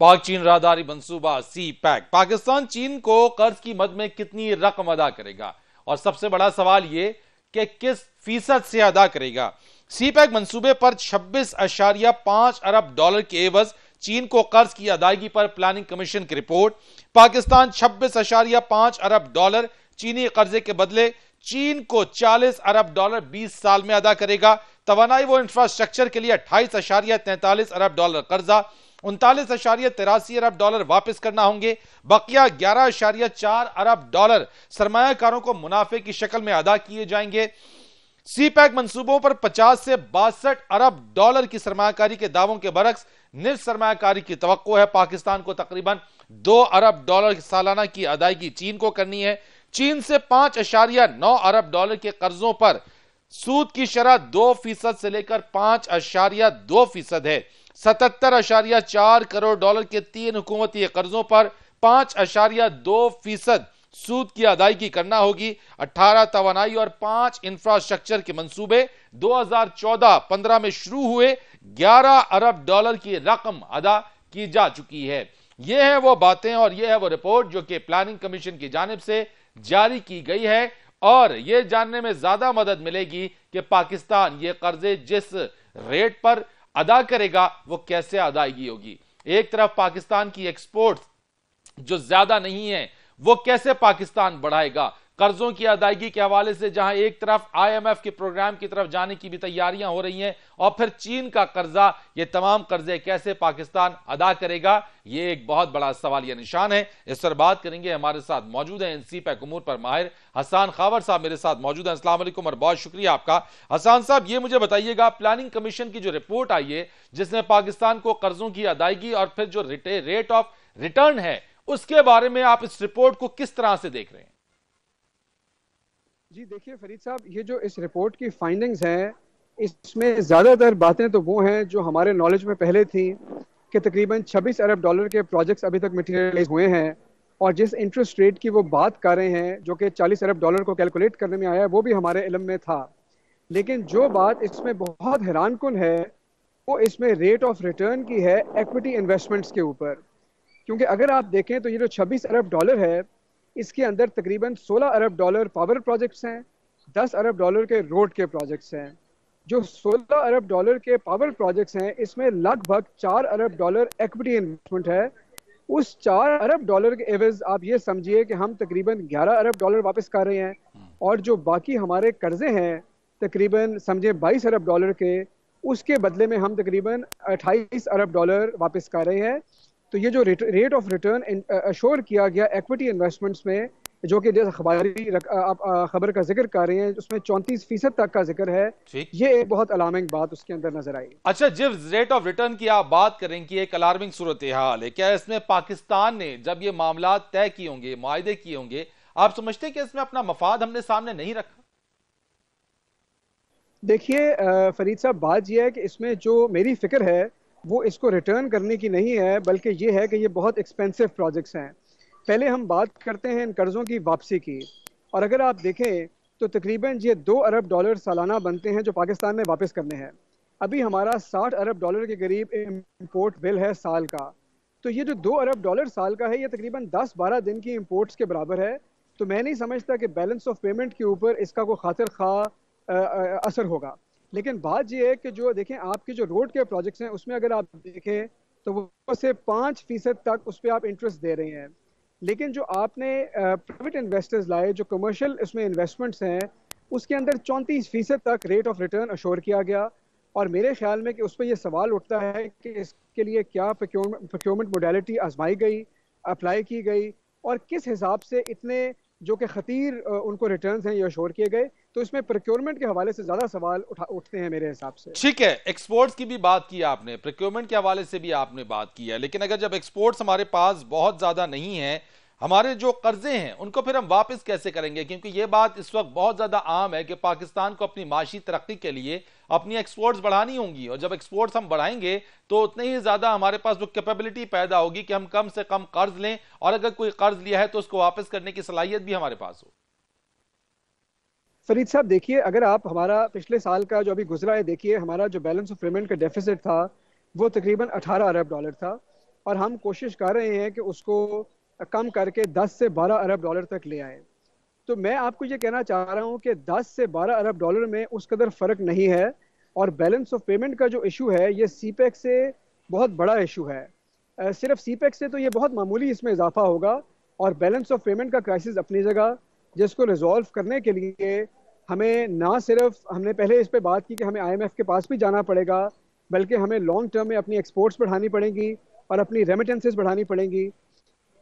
पाक चीन राहदारी मंसूबा सी पैक, पाकिस्तान चीन को कर्ज की मद में कितनी रकम अदा करेगा, और सबसे बड़ा सवाल यह कि किस फीसद से अदा करेगा। सी पैक मंसूबे पर 26.5 अरब डॉलर के एवज चीन को कर्ज की अदायगी पर प्लानिंग कमीशन की रिपोर्ट। पाकिस्तान 26.5 अरब डॉलर चीनी कर्जे के बदले चीन को 40 अरब डॉलर 20 साल में अदा करेगा। तवानाई व इंफ्रास्ट्रक्चर के लिए 28.43 अरब डॉलर कर्जा, 39.83 अरब डॉलर वापस करना होंगे। बकिया 11.4 अरब डॉलर सरमायाकारों को मुनाफे की शक्ल में अदा किए जाएंगे। सी पैक मंसूबों पर 50 से 62 अरब डॉलर की सरमायाकारी के दावों के बरक्स निर सरमायाकारी की तवक्को है। पाकिस्तान को तकरीबन 2 अरब डॉलर सालाना की अदायगी चीन को करनी है। चीन से 5.9 अरब डॉलर के कर्जों पर सूद की शरह 2% से लेकर 5.2% है। 77.4 करोड़ डॉलर के 3 हुकूमती कर्जों पर 5.2% सूद की अदायगी करना होगी। 18 तवानाई और 5 इंफ्रास्ट्रक्चर के मंसूबे 2014-15 में शुरू हुए। 11 अरब डॉलर की रकम अदा की जा चुकी है। यह है वो बातें और यह है वो रिपोर्ट जो कि प्लानिंग कमीशन की जानिब से जारी की गई है, और यह जानने में ज्यादा मदद मिलेगी कि पाकिस्तान ये कर्जे जिस रेट पर अदा करेगा वो कैसे अदायगी होगी। एक तरफ पाकिस्तान की एक्सपोर्ट जो ज्यादा नहीं है वो कैसे पाकिस्तान बढ़ाएगा। कर्जों की अदायगी के हवाले से जहां एक तरफ आईएमएफ के प्रोग्राम की तरफ जाने की भी तैयारियां हो रही हैं, और फिर चीन का कर्जा, ये तमाम कर्जे कैसे पाकिस्तान अदा करेगा, ये एक बहुत बड़ा सवालिया निशान है। इस पर बात करेंगे। हमारे साथ मौजूद हैं सी पैक उमूर पर माहिर हसन खावर साहब मेरे साथ मौजूद हैं। अस्सलाम वालेकुम और बहुत शुक्रिया आपका। हसन साहब, ये मुझे बताइएगा, प्लानिंग कमीशन की जो रिपोर्ट आई है जिसने पाकिस्तान को कर्जों की अदायगी और फिर जो रेट ऑफ रिटर्न है उसके बारे में आप इस रिपोर्ट को किस तरह से देख रहे हैं? जी देखिए फरीद साहब, ये जो इस रिपोर्ट की फाइंडिंग्स हैं इसमें ज़्यादातर बातें तो वो हैं जो हमारे नॉलेज में पहले थी कि तकरीबन 26 अरब डॉलर के प्रोजेक्ट्स अभी तक मटेरियलाइज हुए हैं, और जिस इंटरेस्ट रेट की वो बात कर रहे हैं जो कि 40 अरब डॉलर को कैलकुलेट करने में आया है वो भी हमारे इल्म में था। लेकिन जो बात इसमें बहुत हैरानकुन है वो इसमें रेट ऑफ रिटर्न की है इक्विटी इन्वेस्टमेंट्स के ऊपर। क्योंकि अगर आप देखें तो ये जो 26 अरब डॉलर है इसके अंदर तकरीबन 16 अरब डॉलर पावर प्रोजेक्ट्स हैं, 10 अरब डॉलर के रोड के प्रोजेक्ट्स हैं। जो 16 अरब डॉलर के पावर प्रोजेक्ट्स हैं इसमें लगभग 4 अरब डॉलर इक्विटी इन्वेस्टमेंट है। उस 4 अरब डॉलर के एवज आप ये समझिए कि हम तकरीबन 11 अरब डॉलर वापस कर रहे हैं, और जो बाकी हमारे कर्जे हैं तकरीबन समझे 22 अरब डॉलर के, उसके बदले में हम तकरीबन 28 अरब डॉलर वापस कर रहे हैं। तो ये जो रेट ऑफ रिटर्न अश्योर किया गया इक्विटी इन्वेस्टमेंट्स में, जो कि जैसे आप खबर का जिक्र कर रहे हैं, उसमें 34% तक का जिक्र है। ये एक बहुत अलार्मिंग बात उसके अंदर नजर आई। अच्छा, जिस रेट ऑफ रिटर्न की आप बात करें कि एक अलार्मिंग सूरत हाल है, क्या इसमें पाकिस्तान ने जब ये मामला तय किए होंगे, मुआहदे किए होंगे, आप समझते हैं कि इसमें अपना मफाद हमने सामने नहीं रखा? देखिए फरीद साहब, बात यह है कि इसमें जो मेरी फिक्र है वो इसको रिटर्न करने की नहीं है, बल्कि ये है कि ये बहुत एक्सपेंसिव प्रोजेक्ट्स हैं। पहले हम बात करते हैं इन कर्ज़ों की वापसी की, और अगर आप देखें तो तकरीबन ये 2 अरब डॉलर सालाना बनते हैं जो पाकिस्तान ने वापस करने हैं। अभी हमारा 60 अरब डॉलर के करीब इम्पोर्ट बिल है साल का। तो ये जो 2 अरब डॉलर साल का है ये तकरीबन 10-12 दिन की इम्पोर्ट्स के बराबर है। तो मैं नहीं समझता कि बैलेंस ऑफ पेमेंट के ऊपर इसका कोई खातिर खा असर होगा। लेकिन बात यह है कि जो देखें आपके जो रोड के प्रोजेक्ट्स हैं उसमें अगर आप देखें तो वो से 5% तक उस पर आप इंटरेस्ट दे रहे हैं। लेकिन जो आपने प्राइवेट इन्वेस्टर्स लाए, जो कमर्शियल उसमें इन्वेस्टमेंट्स हैं, उसके अंदर 34% तक रेट ऑफ रिटर्न अश्योर किया गया। और मेरे ख्याल में कि उस पर यह सवाल उठता है कि इसके लिए क्या प्रोक्योरमेंट मोडेलिटी आजमाई गई, अप्लाई की गई, और किस हिसाब से इतने जो कि खतीर उनको रिटर्न्स हैं ये अश्योर किए गए। तो इसमें प्रोक्योरमेंट के हवाले से ज्यादा सवाल उठते हैं मेरे हिसाब से। ठीक है, एक्सपोर्ट्स की भी बात की आपने, प्रोक्योरमेंट के हवाले से भी आपने बात की है, लेकिन अगर जब एक्सपोर्ट्स हमारे पास बहुत ज्यादा नहीं है, हमारे जो कर्जे हैं उनको फिर हम वापस कैसे करेंगे? क्योंकि यह बात इस वक्त बहुत ज्यादा आम है कि पाकिस्तान को अपनी माशी तरक्की के लिए अपनी एक्सपोर्ट्स बढ़ानी होंगी, और जब एक्सपोर्ट्स हम बढ़ाएंगे तो उतनी ही ज्यादा हमारे पास जो कैपेबिलिटी पैदा होगी कि हम कम से कम कर्ज लें, और अगर कोई कर्ज लिया है तो उसको वापस करने की सलाहियत भी हमारे पास हो। फरीद साहब देखिए, अगर आप हमारा पिछले साल का जो अभी गुजरा है देखिए, हमारा जो बैलेंस ऑफ पेमेंट का डेफिसिट था वो तकरीबन 18 अरब डॉलर था। और हम कोशिश कर रहे हैं कि उसको कम करके 10 से 12 अरब डॉलर तक ले आए। तो मैं आपको ये कहना चाह रहा हूँ कि 10 से 12 अरब डॉलर में उस कदर फ़र्क नहीं है। और बैलेंस ऑफ पेमेंट का जो इशू है ये सीपेक से बहुत बड़ा इशू है। सिर्फ सीपेक से तो ये बहुत मामूली इसमें इजाफा होगा। और बैलेंस ऑफ पेमेंट का क्राइसिस अपनी जगह, जिसको रिजॉल्व करने के लिए हमें ना सिर्फ, हमने पहले इस पे बात की कि हमें आईएमएफ के पास भी जाना पड़ेगा, बल्कि हमें लॉन्ग टर्म में अपनी एक्सपोर्ट्स बढ़ानी पड़ेंगी और अपनी रेमिटेंसेस बढ़ानी पड़ेंगी।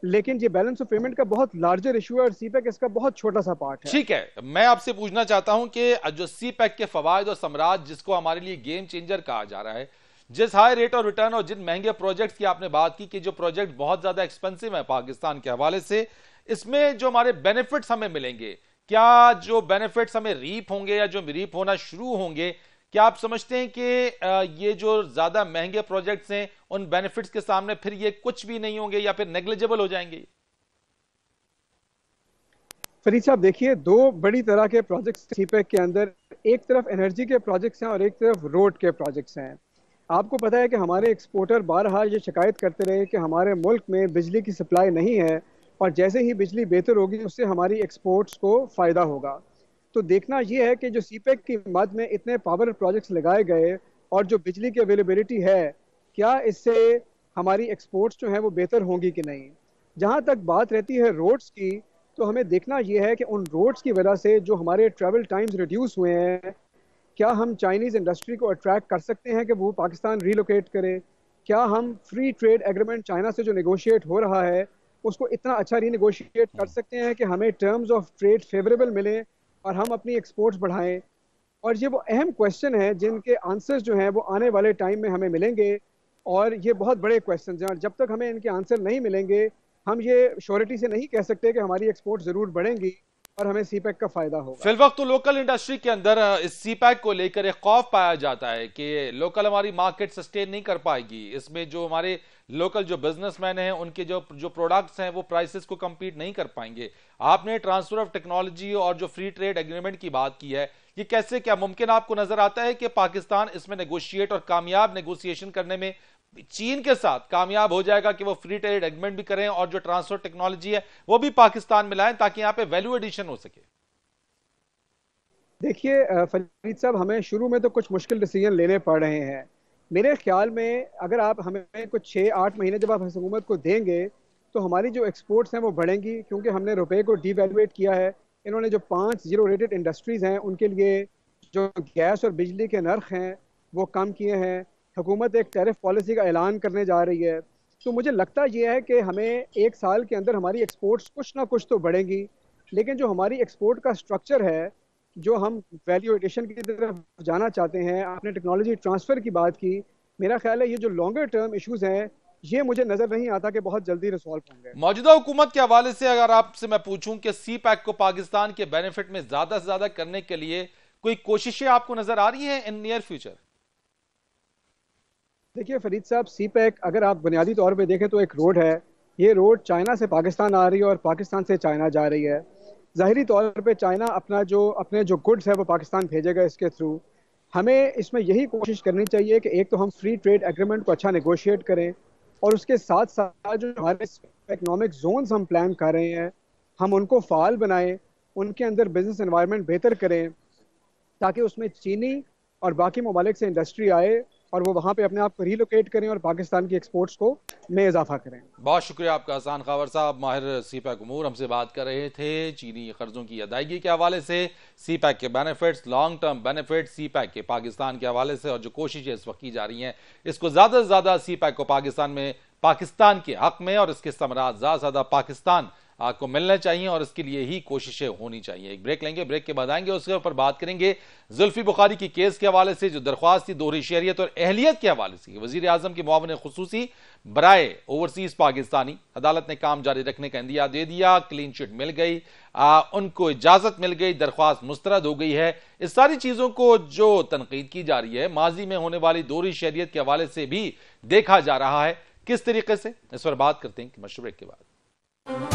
लेकिन ये बैलेंस ऑफ पेमेंट का बहुत लार्जर इशू है और सीपेक इसका बहुत छोटा सा पार्ट है। ठीक है, मैं आपसे पूछना चाहता हूं कि जो सी पैक के फवायद और समराज, जिसको हमारे लिए गेम चेंजर कहा जा रहा है, जिस हाई रेट और रिटर्न और जिन महंगे प्रोजेक्ट्स की आपने बात की कि जो प्रोजेक्ट बहुत ज्यादा एक्सपेंसिव है पाकिस्तान के हवाले से, इसमें जो हमारे बेनिफिट्स हमें मिलेंगे, क्या जो बेनिफिट्स हमें रीप होंगे या जो रीप होना शुरू होंगे, क्या आप समझते हैं कि ये जो ज्यादा महंगे प्रोजेक्ट्स हैं उन बेनिफिट्स के सामने फिर ये कुछ भी नहीं होंगे या फिर नेग्लिजिबल हो जाएंगे? फरीद साहब देखिए, दो बड़ी तरह के प्रोजेक्ट्स सीपेक के अंदर, एक तरफ एनर्जी के प्रोजेक्ट्स हैं और एक तरफ रोड के प्रोजेक्ट्स हैं। आपको पता है कि हमारे एक्सपोर्टर बारहा ये शिकायत करते रहे कि हमारे मुल्क में बिजली की सप्लाई नहीं है और जैसे ही बिजली बेहतर होगी उससे हमारी एक्सपोर्ट्स को फ़ायदा होगा। तो देखना ये है कि जो सीपेक की मद में इतने पावर प्रोजेक्ट्स लगाए गए और जो बिजली की अवेलेबिलिटी है, क्या इससे हमारी एक्सपोर्ट्स जो हैं वो बेहतर होंगी कि नहीं। जहाँ तक बात रहती है रोड्स की, तो हमें देखना यह है कि उन रोड्स की वजह से जो हमारे ट्रैवल टाइम्स रिड्यूस हुए हैं, क्या हम चाइनीज़ इंडस्ट्री को अट्रैक्ट कर सकते हैं कि वो पाकिस्तान रीलोकेट करें। क्या हम फ्री ट्रेड एग्रीमेंट चाइना से जो नेगोशिएट हो रहा है उसको इतना अच्छा रीनेगोशिएट कर सकते हैं कि हमें टर्म्स ऑफ ट्रेड फेवरेबल मिले और हम अपनी एक्सपोर्ट्स बढ़ाएं। और ये वो अहम क्वेश्चन है जिनके आंसर्स जो हैं वो आने वाले टाइम में हमें मिलेंगे। और ये बहुत बड़े क्वेश्चन हैं और जब तक हमें इनके आंसर नहीं मिलेंगे, हम ये श्योरिटी से नहीं कह सकते कि हमारी एक्सपोर्ट जरूर बढ़ेंगी और हमें सीपैक का फायदा होगा। फिलवक्त तो लोकल इंडस्ट्री के अंदर इस सीपैक को लेकर एक खौफ पाया जाता है कि लोकल हमारी मार्केट सस्टेन नहीं कर पाएगी, इसमें जो हमारे लोकल जो बिजनेसमैन हैं उनके जो जो प्रोडक्ट्स हैं वो प्राइसेस को compete नहीं कर पाएंगे। आपने ट्रांसफर ऑफ टेक्नोलॉजी और जो फ्री ट्रेड एग्रीमेंट की बात की है, ये कैसे, क्या मुमकिन आपको नजर आता है कि पाकिस्तान इसमें नेगोशिएट और कामयाब नेगोशिएशन करने में चीन के साथ कामयाब हो जाएगा कि वो फ्री ट्रेड एग्रीमेंट भी करें और जो ट्रांसफर टेक्नोलॉजी है वो भी पाकिस्तान में लाएं ताकि यहां पे वैल्यू एडिशन हो सके? देखिए फरीद साहब, हमें शुरू में तो कुछ मुश्किल डिसीजन लेने पड़ रहे हैं। मेरे ख्याल में अगर आप हमें कुछ 6-8 महीने जब आप हुकूमत को देंगे तो हमारी जो एक्सपोर्ट्स हैं वो बढ़ेंगी, क्योंकि हमने रुपए को डीवैल्यूएट किया है। इन्होंने जो 5 जीरो रेटेड इंडस्ट्रीज़ हैं उनके लिए जो गैस और बिजली के नर्ख हैं वो कम किए हैं। हुकूमत एक टैरिफ पॉलिसी का ऐलान करने जा रही है। तो मुझे लगता यह है कि हमें 1 साल के अंदर हमारी एक्सपोर्ट्स कुछ ना कुछ तो बढ़ेंगी। लेकिन जो हमारी एक्सपोर्ट का स्ट्रक्चर है, जो हम वैल्यू एडिशन की तरफ जाना चाहते हैं, आपने टेक्नोलॉजी ट्रांसफ़र की बात की, मेरा ख्याल है ये जो लॉन्गर टर्म इश्यूज़ हैं ये मुझे नज़र नहीं आता कि बहुत जल्दी रिसॉल्व होंगे। मौजूदा हुकूमत के हवाले से अगर आपसे मैं पूछूं कि सी पैक को पाकिस्तान के बेनिफिट में ज्यादा से ज्यादा करने के लिए कोई कोशिशें आपको नजर आ रही हैं इन नियर फ्यूचर? देखिए फरीद साहब, सीपैक अगर आप बुनियादी तौर पे देखें तो एक रोड है। ये रोड चाइना से पाकिस्तान आ रही है और पाकिस्तान से चाइना जा रही है। ज़ाहिरी तौर पे चाइना अपने जो गुड्स है वो पाकिस्तान भेजेगा इसके थ्रू। हमें इसमें यही कोशिश करनी चाहिए कि एक तो हम फ्री ट्रेड एग्रीमेंट को अच्छा नेगोशिएट करें और उसके साथ साथ जो हमारे इकनॉमिक जोन्स हम प्लान कर रहे हैं हम उनको फ़ाल बनाएं, उनके अंदर बिजनेस एनवायरनमेंट बेहतर करें ताकि उसमें चीनी और बाकी ममालिक से इंडस्ट्री आए और वो वहाँ पे अपने आप को रीलोकेट करें और पाकिस्तान की एक्सपोर्ट्स को में इजाफा करें। बहुत शुक्रिया आपका हसन खावर साहब। माहिर सीपैक उमूर हमसे बात कर रहे थे चीनी कर्जों की अदायगी के हवाले से, सीपैक के benefits, long term benefit CPEC के पाकिस्तान के हवाले से और जो कोशिशें इस वक्त की जा रही हैं इसको ज्यादा से ज्यादा सीपैक को पाकिस्तान के हक में और इसके समराज ज्यादा से ज्यादा पाकिस्तान को मिलना चाहिए और इसके लिए ही कोशिशें होनी चाहिए। एक ब्रेक लेंगे, ब्रेक के बाद आएंगे, उसके ऊपर बात करेंगे जुल्फी बुखारी की केस के हवाले से जो दरख्वास्त थी दोहरी शहरियत और अहलियत के हवाले से। वजीर आजम के मुआविन खुसूसी बराए ओवरसीज पाकिस्तानी, अदालत ने काम जारी रखने का इंदिया दे दिया, क्लीन चिट मिल गई, उनको इजाजत मिल गई, दरख्वास्त मुस्तरद हो गई है। इस सारी चीजों को जो तनकीद की जा रही है माजी में होने वाली दोहरी शहरियत के हवाले से भी देखा जा रहा है किस तरीके से, इस पर बात करते हैं मशहूर ब्रेक के बाद।